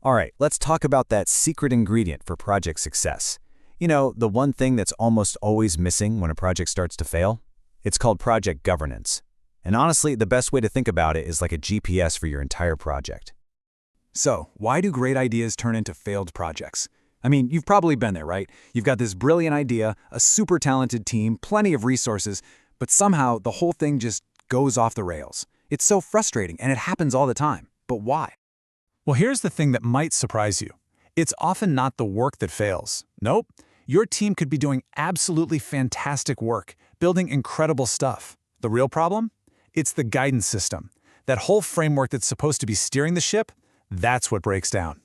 All right, let's talk about that secret ingredient for project success. You know, the one thing that's almost always missing when a project starts to fail? It's called project governance. And honestly, the best way to think about it is like a GPS for your entire project. So, why do great ideas turn into failed projects? I mean, you've probably been there, right? You've got this brilliant idea, a super talented team, plenty of resources, but somehow the whole thing just goes off the rails. It's so frustrating, and it happens all the time. But why? Well, here's the thing that might surprise you. It's often not the work that fails. Nope. Your team could be doing absolutely fantastic work, building incredible stuff. The real problem? It's the guidance system. That whole framework that's supposed to be steering the ship, that's what breaks down.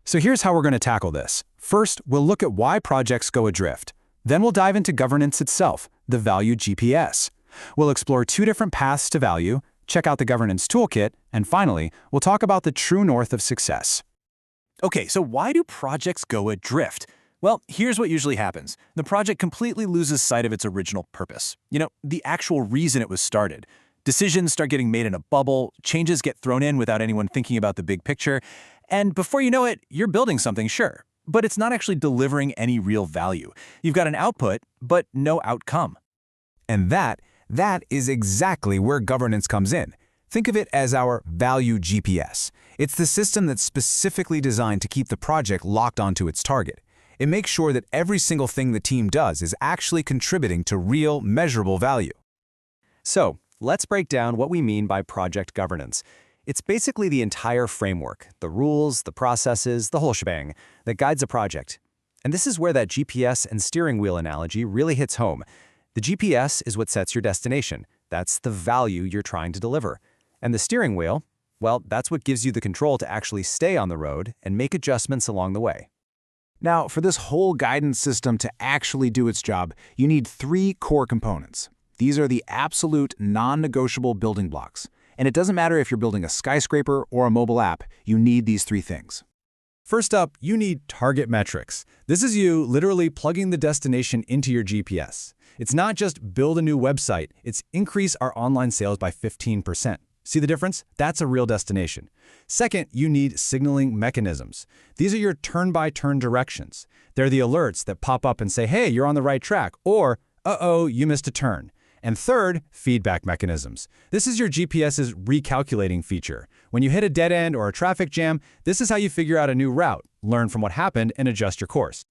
So here's how we're going to tackle this. First, we'll look at why projects go adrift. Then we'll dive into governance itself, the value GPS. We'll explore 2 different paths to value, check out the governance toolkit, and finally, we'll talk about the true north of success. Okay, so why do projects go adrift? Well, here's what usually happens. The project completely loses sight of its original purpose. You know, the actual reason it was started. Decisions start getting made in a bubble, changes get thrown in without anyone thinking about the big picture, and before you know it, you're building something, sure, but it's not actually delivering any real value. You've got an output, but no outcome. And that is exactly where governance comes in. Think of it as our value GPS. It's the system that's specifically designed to keep the project locked onto its target. It makes sure that every single thing the team does is actually contributing to real, measurable value. So, let's break down what we mean by project governance. It's basically the entire framework, the rules, the processes, the whole shebang, that guides a project. And this is where that GPS and steering wheel analogy really hits home. The GPS is what sets your destination. That's the value you're trying to deliver. And the steering wheel, well, that's what gives you the control to actually stay on the road and make adjustments along the way. Now, for this whole guidance system to actually do its job, you need 3 core components. These are the absolute non-negotiable building blocks. And it doesn't matter if you're building a skyscraper or a mobile app, you need these 3 things. First up, you need target metrics. This is you literally plugging the destination into your GPS. It's not just build a new website, it's increase our online sales by 15%. See the difference? That's a real destination. Second, you need signaling mechanisms. These are your turn-by-turn directions. They're the alerts that pop up and say, hey, you're on the right track, or, uh-oh, you missed a turn. And third, feedback mechanisms. This is your GPS's recalculating feature. When you hit a dead end or a traffic jam, this is how you figure out a new route, learn from what happened, and adjust your course.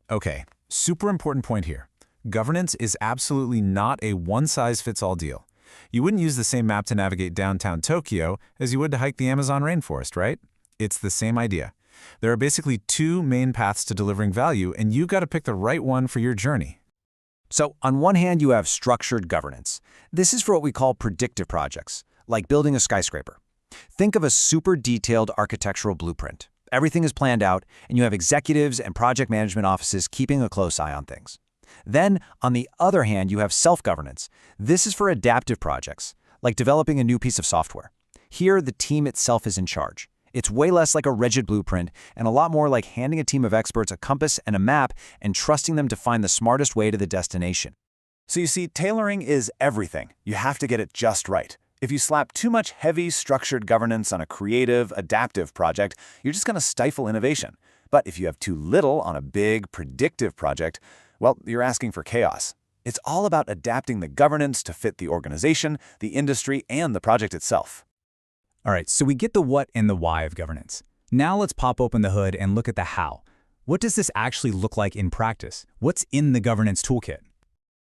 Okay, super important point here. Governance is absolutely not a one-size-fits-all deal. You wouldn't use the same map to navigate downtown Tokyo as you would to hike the Amazon rainforest, right? It's the same idea. There are basically 2 main paths to delivering value, and you've got to pick the right one for your journey. So, on one hand, you have structured governance. This is for what we call predictive projects, like building a skyscraper. Think of a super detailed architectural blueprint. Everything is planned out, and you have executives and project management offices keeping a close eye on things. Then, on the other hand, you have self-governance. This is for adaptive projects, like developing a new piece of software. Here, the team itself is in charge. It's way less like a rigid blueprint and a lot more like handing a team of experts a compass and a map and trusting them to find the smartest way to the destination. So you see, tailoring is everything. You have to get it just right. If you slap too much heavy, structured governance on a creative, adaptive project, you're just going to stifle innovation. But if you have too little on a big, predictive project, well, you're asking for chaos. It's all about adapting the governance to fit the organization, the industry, and the project itself. All right, so we get the what and the why of governance. Now let's pop open the hood and look at the how. What does this actually look like in practice? What's in the governance toolkit?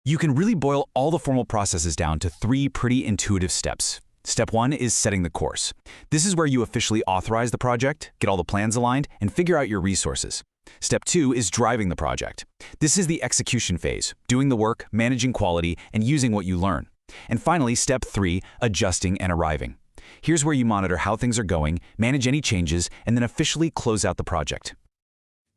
You can really boil all the formal processes down to 3 pretty intuitive steps. Step 1 is setting the course. This is where you officially authorize the project, get all the plans aligned, and figure out your resources. Step 2 is driving the project. This is the execution phase, doing the work, managing quality, and using what you learn. And finally, step 3, adjusting and arriving. Here's where you monitor how things are going, manage any changes, and then officially close out the project.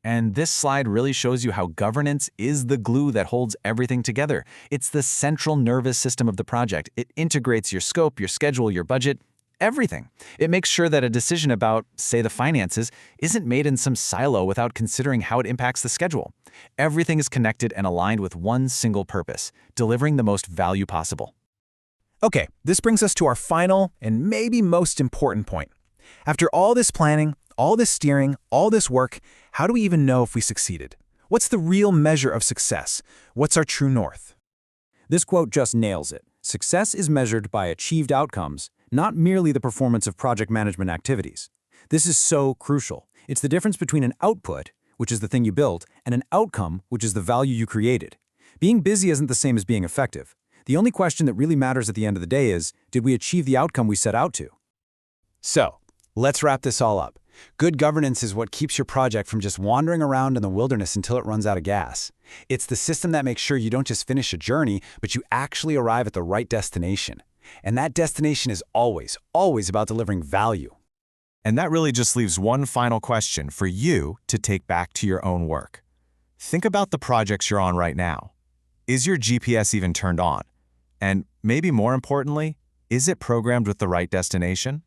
And this slide really shows you how governance is the glue that holds everything together. It's the central nervous system of the project. It integrates your scope, your schedule, your budget, everything. It makes sure that a decision about, say, the finances isn't made in some silo without considering how it impacts the schedule. Everything is connected and aligned with one single purpose, delivering the most value possible. Okay, this brings us to our final and maybe most important point. After all this planning, All this steering, all this work, how do we even know if we succeeded? What's the real measure of success? What's our true north? This quote just nails it. Success is measured by achieved outcomes, not merely the performance of project management activities. This is so crucial. It's the difference between an output, which is the thing you built, and an outcome, which is the value you created. Being busy isn't the same as being effective. The only question that really matters at the end of the day is, did we achieve the outcome we set out to? So, let's wrap this all up. Good governance is what keeps your project from just wandering around in the wilderness until it runs out of gas. It's the system that makes sure you don't just finish a journey, but you actually arrive at the right destination. And that destination is always, always about delivering value. And that really just leaves one final question for you to take back to your own work. Think about the projects you're on right now. Is your GPS even turned on? And maybe more importantly, is it programmed with the right destination?